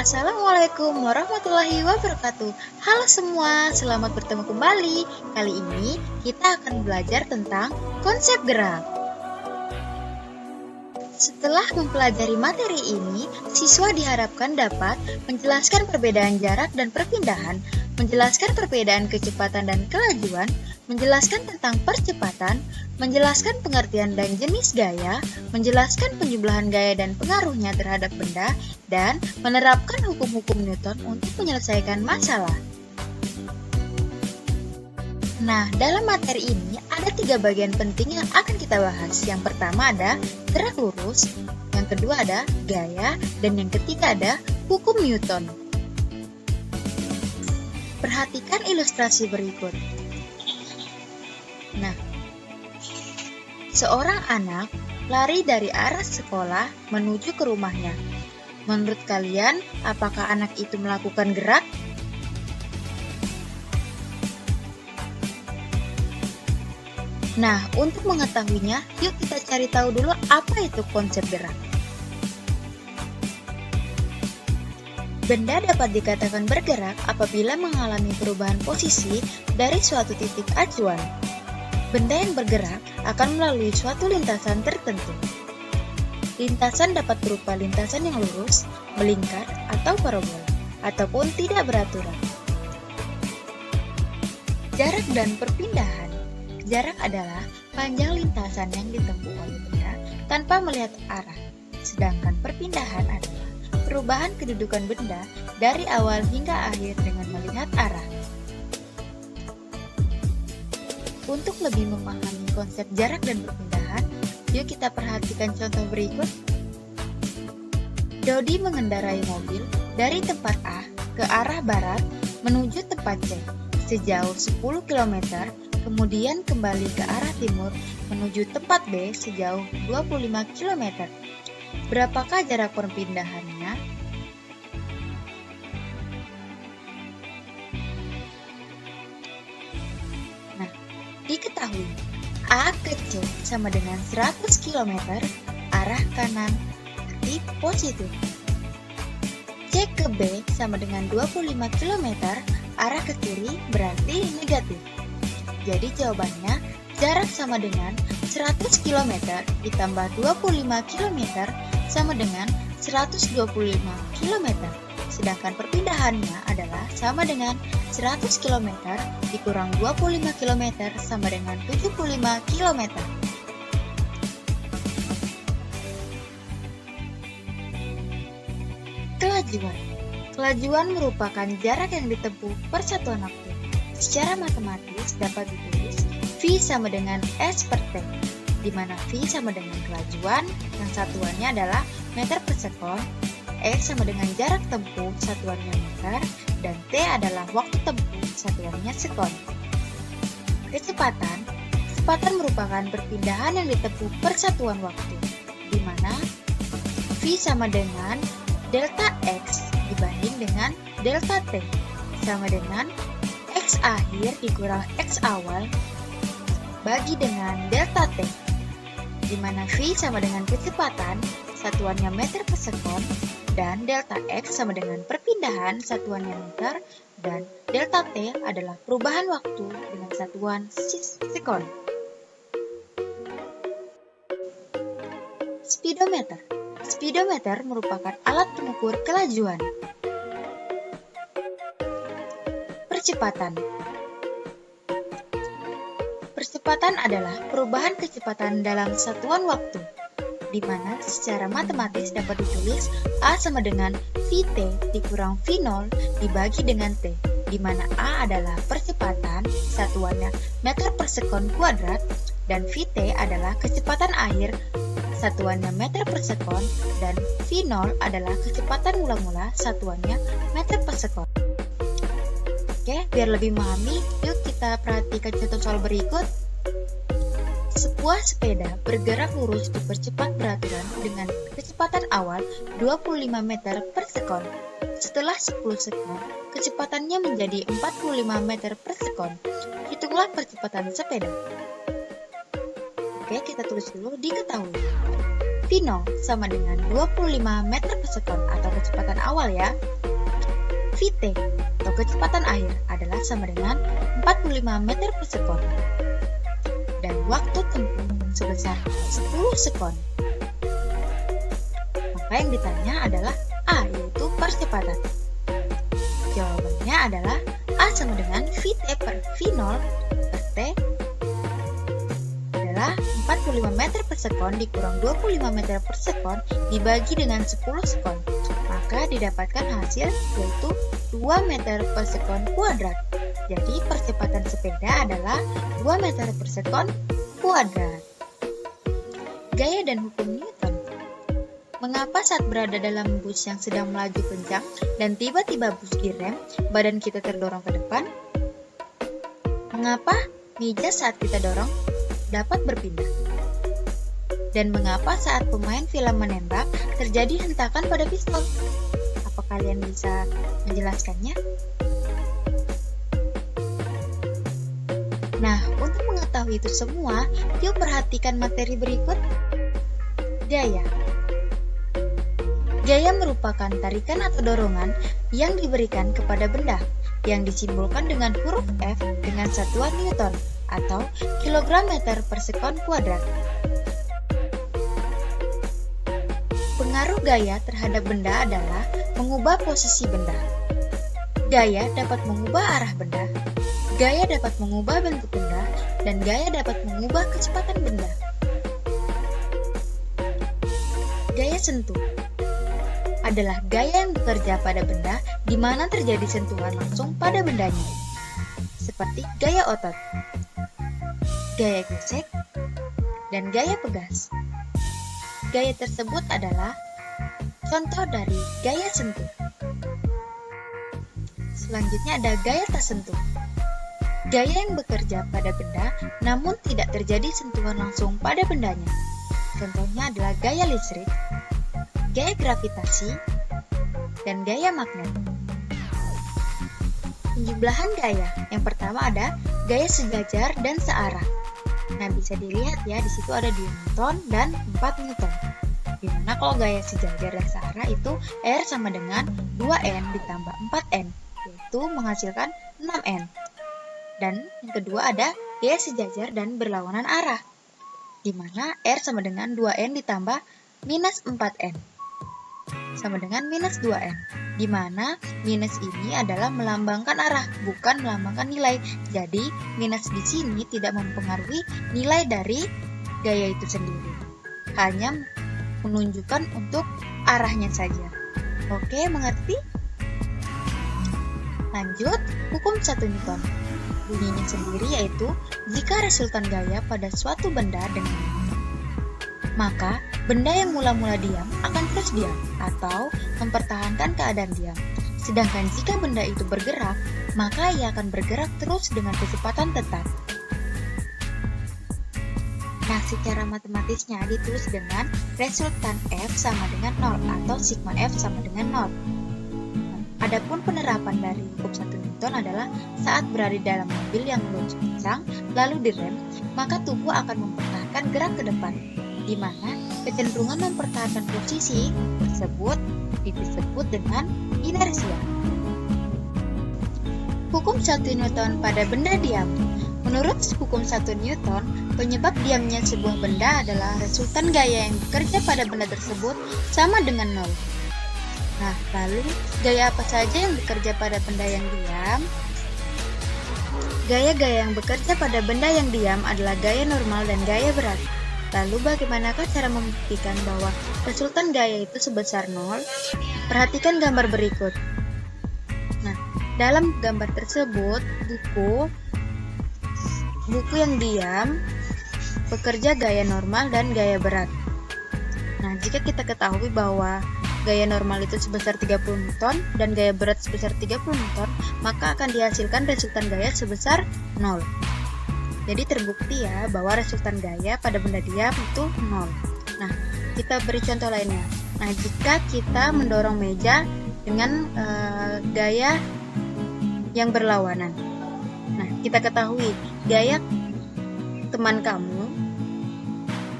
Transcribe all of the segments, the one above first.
Assalamualaikum warahmatullahi wabarakatuh. Halo semua, selamat bertemu kembali. Kali ini kita akan belajar tentang konsep gerak. Setelah mempelajari materi ini, siswa diharapkan dapat menjelaskan perbedaan jarak dan perpindahan, menjelaskan perbedaan kecepatan dan kelajuan, menjelaskan tentang percepatan, menjelaskan pengertian dan jenis gaya, menjelaskan penjumlahan gaya dan pengaruhnya terhadap benda, dan menerapkan hukum-hukum Newton untuk menyelesaikan masalah. Nah, dalam materi ini ada 3 bagian penting yang akan kita bahas. Yang pertama ada gerak lurus, yang kedua ada gaya, dan yang ketiga ada hukum Newton. Perhatikan ilustrasi berikut. Nah, seorang anak lari dari arah sekolah menuju ke rumahnya. Menurut kalian, apakah anak itu melakukan gerak? Nah, untuk mengetahuinya, yuk kita cari tahu dulu apa itu konsep gerak. Benda dapat dikatakan bergerak apabila mengalami perubahan posisi dari suatu titik acuan. Benda yang bergerak akan melalui suatu lintasan tertentu. Lintasan dapat berupa lintasan yang lurus, melingkar, atau parabola, ataupun tidak beraturan. Jarak dan perpindahan. Jarak adalah panjang lintasan yang ditempuh oleh benda tanpa melihat arah, sedangkan perpindahan adalah perubahan kedudukan benda dari awal hingga akhir dengan melihat arah. Untuk lebih memahami konsep jarak dan perpindahan, yuk kita perhatikan contoh berikut. Dodi mengendarai mobil dari tempat A ke arah barat menuju tempat C sejauh 10 km, kemudian kembali ke arah timur menuju tempat B sejauh 25 km. Berapakah jarak perpindahannya? Nah, diketahui A ke C sama dengan 100 km arah kanan berarti positif. C ke B sama dengan 25 km arah ke kiri berarti negatif. Jadi jawabannya jarak sama dengan 100 km ditambah 25 km sama dengan 125 km. Sedangkan perpindahannya adalah sama dengan 100 km dikurang 25 km sama dengan 75 km. Kelajuan. Kelajuan merupakan jarak yang ditempuh per satuan waktu. Secara matematis dapat ditulis V sama dengan S per T, di mana V sama dengan kelajuan yang satuannya adalah meter per sekon, S sama dengan jarak tempuh satuannya meter, dan T adalah waktu tempuh satuannya sekon. Kecepatan. Kecepatan merupakan perpindahan yang ditempuh per satuan waktu, di mana V sama dengan delta X dibanding dengan delta T, sama dengan X akhir dikurang X awal bagi dengan delta T, di mana V sama dengan kecepatan, satuannya meter per sekon, dan delta X sama dengan perpindahan, satuannya meter, dan delta T adalah perubahan waktu dengan satuan sekon. Speedometer. Speedometer merupakan alat pengukur kelajuan. Percepatan. Percepatan adalah perubahan kecepatan dalam satuan waktu, di mana secara matematis dapat ditulis A sama dengan Vt dikurang V0 dibagi dengan T, di mana A adalah percepatan, satuannya meter per sekon kuadrat, dan Vt adalah kecepatan akhir, satuannya meter per sekon, dan V0 adalah kecepatan mula-mula, satuannya meter per sekon. Oke, biar lebih memahami, yuk kita perhatikan contoh soal berikut. Sebuah sepeda bergerak lurus dipercepat beraturan dengan kecepatan awal 25 meter per sekon. Setelah 10 sekon, kecepatannya menjadi 45 meter per sekon. Hitunglah percepatan sepeda. Oke, kita tulis dulu, diketahui V0 sama dengan 25 meter per sekon atau kecepatan awal ya. Vt atau kecepatan akhir adalah sama dengan 45 meter per sekon dan waktu tempuh sebesar 10 sekon. Maka yang ditanya adalah A, yaitu percepatan. Jawabannya adalah A sama dengan Vt per V0 per T adalah 45 meter per sekon dikurang 25 meter per sekon dibagi dengan 10 sekon. Maka didapatkan hasil yaitu 2 meter per sekon kuadrat. Jadi percepatan sepeda adalah 2 meter per sekon kuadrat. Gaya dan hukum Newton. Mengapa saat berada dalam bus yang sedang melaju kencang dan tiba-tiba bus direm, badan kita terdorong ke depan? Mengapa meja saat kita dorong dapat berpindah? Dan mengapa saat pemain film menembak terjadi hentakan pada pistol? Apa kalian bisa menjelaskannya? Nah, untuk mengetahui itu semua, yuk perhatikan materi berikut. Gaya. Gaya merupakan tarikan atau dorongan yang diberikan kepada benda yang disimbolkan dengan huruf F dengan satuan Newton atau kilogram meter per sekon kuadrat. Pengaruh gaya terhadap benda adalah mengubah posisi benda. Gaya dapat mengubah arah benda, gaya dapat mengubah bentuk benda, dan gaya dapat mengubah kecepatan benda. Gaya sentuh adalah gaya yang bekerja pada benda di mana terjadi sentuhan langsung pada bendanya, seperti gaya otot, gaya gesek, dan gaya pegas. Gaya tersebut adalah contoh dari gaya sentuh. Selanjutnya ada gaya tak sentuh. Gaya yang bekerja pada benda namun tidak terjadi sentuhan langsung pada bendanya. Contohnya adalah gaya listrik, gaya gravitasi, dan gaya magnet. Penjumlahan gaya. Yang pertama ada gaya sejajar dan searah. Nah, bisa dilihat ya, di situ ada 2 Newton dan 4 Newton. Dimana kalau gaya sejajar dan searah itu R sama dengan 2N ditambah 4N, yaitu menghasilkan 6N. Dan yang kedua ada gaya sejajar dan berlawanan arah, dimana R sama dengan 2N ditambah minus 4N sama dengan minus 2N, dimana minus ini adalah melambangkan arah, bukan melambangkan nilai. Jadi minus di sini tidak mempengaruhi nilai dari gaya itu sendiri, hanya menunjukkan untuk arahnya saja. Oke, mengerti? Lanjut, hukum 1 Newton. Bunyinya sendiri yaitu, jika resultan gaya pada suatu benda dengan maka benda yang mula-mula diam akan terus diam atau mempertahankan keadaan diam. Sedangkan jika benda itu bergerak, maka ia akan bergerak terus dengan kecepatan tetap. Nah, secara matematisnya ditulis dengan resultan F sama dengan 0 atau sigma F sama dengan 0. Adapun penerapan dari hukum 1 Newton adalah saat berada dalam mobil yang melaju kencang lalu direm, maka tubuh akan mempertahankan gerak ke depan, di mana kecenderungan mempertahankan posisi tersebut disebut dengan inersia. Hukum 1 Newton pada benda diam. Menurut hukum 1 Newton, penyebab diamnya sebuah benda adalah resultan gaya yang bekerja pada benda tersebut sama dengan 0. Nah, lalu gaya apa saja yang bekerja pada benda yang diam? Gaya-gaya yang bekerja pada benda yang diam adalah gaya normal dan gaya berat. Lalu bagaimanakah cara membuktikan bahwa resultan gaya itu sebesar 0? Perhatikan gambar berikut. Nah, dalam gambar tersebut, buku yang diam bekerja gaya normal dan gaya berat. Nah, jika kita ketahui bahwa gaya normal itu sebesar 30 Newton dan gaya berat sebesar 30 Newton, maka akan dihasilkan resultan gaya sebesar 0. Jadi terbukti ya bahwa resultan gaya pada benda diam itu 0. Nah, kita beri contoh lainnya. Nah, jika kita mendorong meja dengan gaya yang berlawanan. Nah, kita ketahui gaya teman kamu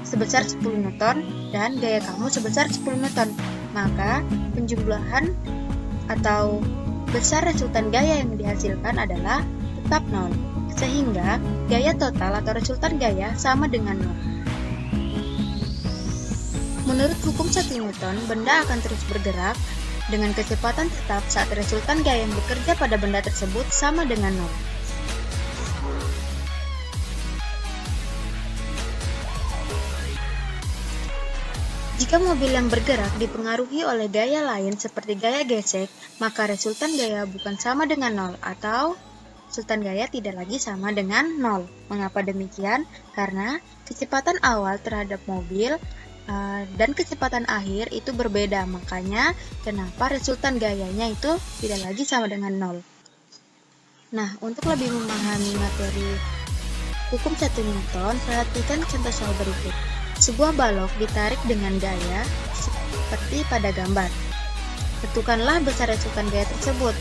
sebesar 10 Newton dan gaya kamu sebesar 10 Newton. Maka penjumlahan atau besar resultan gaya yang dihasilkan adalah tetap 0, sehingga gaya total atau resultan gaya sama dengan 0. Menurut hukum 1 Newton, benda akan terus bergerak dengan kecepatan tetap saat resultan gaya yang bekerja pada benda tersebut sama dengan 0. Jika mobil yang bergerak dipengaruhi oleh gaya lain seperti gaya gesek, maka resultan gaya bukan sama dengan 0 atau resultan gaya tidak lagi sama dengan 0. Mengapa demikian? Karena kecepatan awal terhadap mobil dan kecepatan akhir itu berbeda, makanya kenapa resultan gayanya itu tidak lagi sama dengan 0. Nah, untuk lebih memahami materi hukum 1 Newton, perhatikan contoh soal berikut. Sebuah balok ditarik dengan gaya seperti pada gambar. Tentukanlah besar resultan gaya tersebut.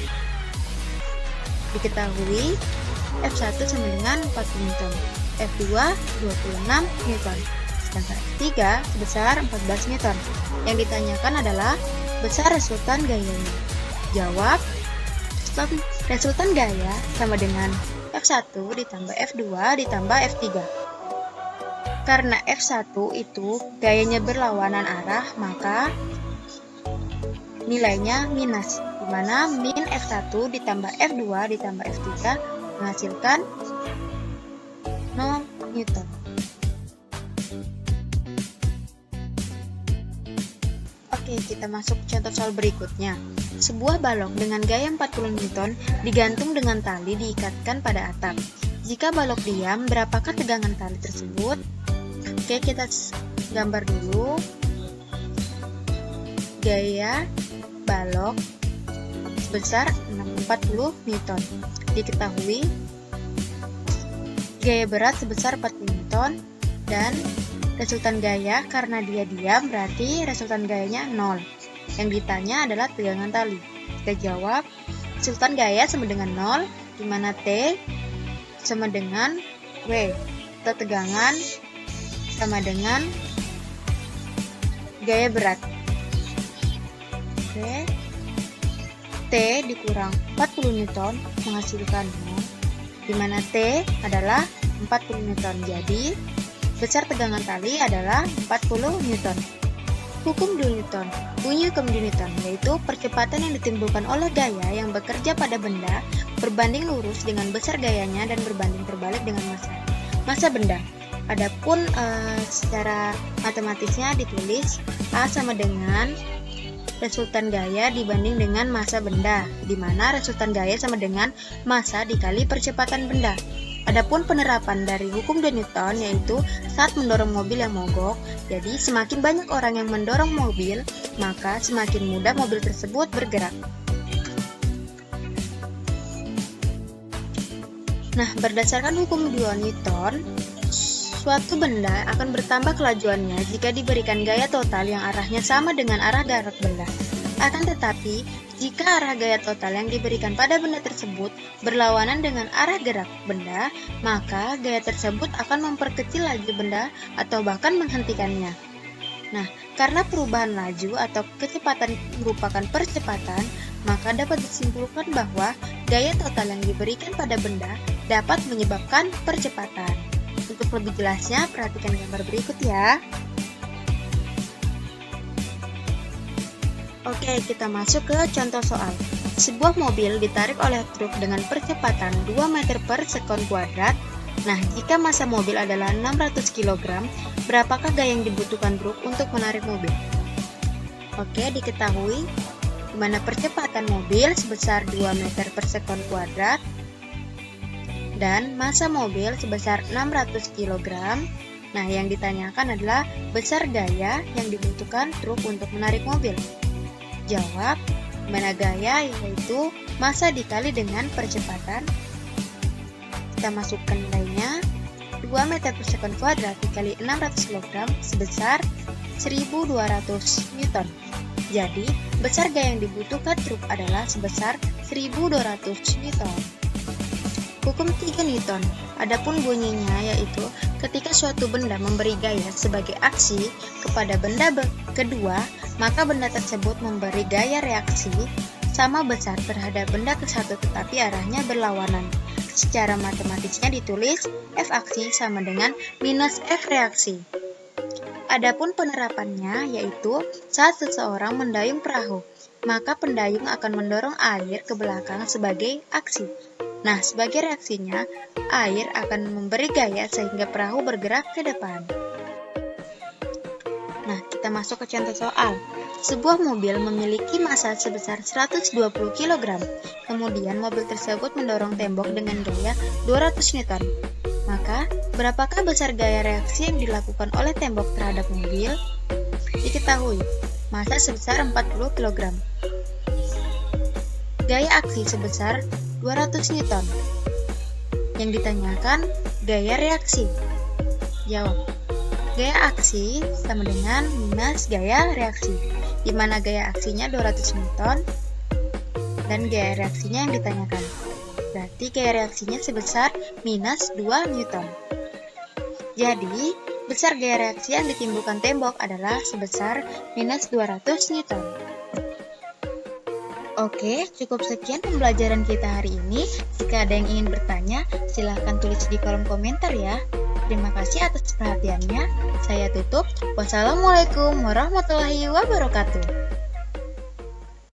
Diketahui F1 sama dengan 40 Newton, F2 26 Newton, sedangkan F3 sebesar 14 Newton. Yang ditanyakan adalah besar resultan gayanya. Jawab, resultan gaya sama dengan F1 ditambah F2 ditambah F3. Karena F1 itu gayanya berlawanan arah, maka nilainya minus, di mana min F1 ditambah F2 ditambah F3 menghasilkan 0 Newton. Oke, kita masuk contoh soal berikutnya. Sebuah balok dengan gaya 40 Newton digantung dengan tali diikatkan pada atap. Jika balok diam, berapakah tegangan tali tersebut? Oke, kita gambar dulu gaya balok sebesar 40 Newton. Diketahui gaya berat sebesar 40 Newton dan resultan gaya karena dia diam berarti resultan gayanya 0. Yang ditanya adalah tegangan tali. Kita jawab, resultan gaya sama dengan 0, di mana T sama dengan W, atau tegangan sama dengan gaya berat. Oke. T dikurang 40 Newton menghasilkan 0, di mana T adalah 40 Newton. Jadi, besar tegangan tali adalah 40 Newton. Hukum Newton. Bunyi hukum Newton yaitu percepatan yang ditimbulkan oleh gaya yang bekerja pada benda berbanding lurus dengan besar gayanya dan berbanding terbalik dengan massa benda. Adapun secara matematisnya ditulis A sama dengan resultan gaya dibanding dengan massa benda, di mana resultan gaya sama dengan massa dikali percepatan benda. Adapun penerapan dari hukum Newton yaitu saat mendorong mobil yang mogok, jadi semakin banyak orang yang mendorong mobil, maka semakin mudah mobil tersebut bergerak. Nah, berdasarkan hukum Newton, suatu benda akan bertambah kelajuannya jika diberikan gaya total yang arahnya sama dengan arah gerak benda. Akan tetapi, jika arah gaya total yang diberikan pada benda tersebut berlawanan dengan arah gerak benda, maka gaya tersebut akan memperkecil laju benda atau bahkan menghentikannya. Nah, karena perubahan laju atau kecepatan merupakan percepatan, maka dapat disimpulkan bahwa gaya total yang diberikan pada benda dapat menyebabkan percepatan. Untuk lebih jelasnya, perhatikan gambar berikut ya. Oke, kita masuk ke contoh soal. Sebuah mobil ditarik oleh truk dengan percepatan 2 meter per sekon kuadrat. Nah, jika massa mobil adalah 600 kg, berapakah gaya yang dibutuhkan truk untuk menarik mobil? Oke, diketahui di mana percepatan mobil sebesar 2 meter per sekon kuadrat dan massa mobil sebesar 600 kg. Nah, yang ditanyakan adalah besar gaya yang dibutuhkan truk untuk menarik mobil. Jawab, mana gaya yaitu massa dikali dengan percepatan. Kita masukkan nilainya, 2 meter per sekon kuadrat dikali 600 kg sebesar 1200 Newton. Jadi, besar gaya yang dibutuhkan truk adalah sebesar 1200 Newton. Hukum 3 Newton. Adapun bunyinya yaitu ketika suatu benda memberi gaya sebagai aksi kepada benda kedua, maka benda tersebut memberi gaya reaksi sama besar terhadap benda tersebut tetapi arahnya berlawanan. Secara matematisnya ditulis F aksi sama dengan minus F reaksi. Adapun penerapannya yaitu saat seseorang mendayung perahu, maka pendayung akan mendorong air ke belakang sebagai aksi. Nah, sebagai reaksinya, air akan memberi gaya sehingga perahu bergerak ke depan. Nah, kita masuk ke contoh soal. Sebuah mobil memiliki massa sebesar 120 kg. Kemudian mobil tersebut mendorong tembok dengan gaya 200 Newton. Maka, berapakah besar gaya reaksi yang dilakukan oleh tembok terhadap mobil? Diketahui, massa sebesar 40 kg. Gaya aksi sebesar 200 Newton. Yang ditanyakan, gaya reaksi. Jawab. Gaya aksi sama dengan minus gaya reaksi, di mana gaya aksinya 200 Newton dan gaya reaksinya yang ditanyakan. Berarti gaya reaksinya sebesar minus 2 Newton. Jadi, besar gaya reaksi yang ditimbulkan tembok adalah sebesar minus 200 Newton. Oke, cukup sekian pembelajaran kita hari ini. Jika ada yang ingin bertanya, silahkan tulis di kolom komentar ya. Terima kasih atas perhatiannya. Saya tutup. Wassalamualaikum warahmatullahi wabarakatuh.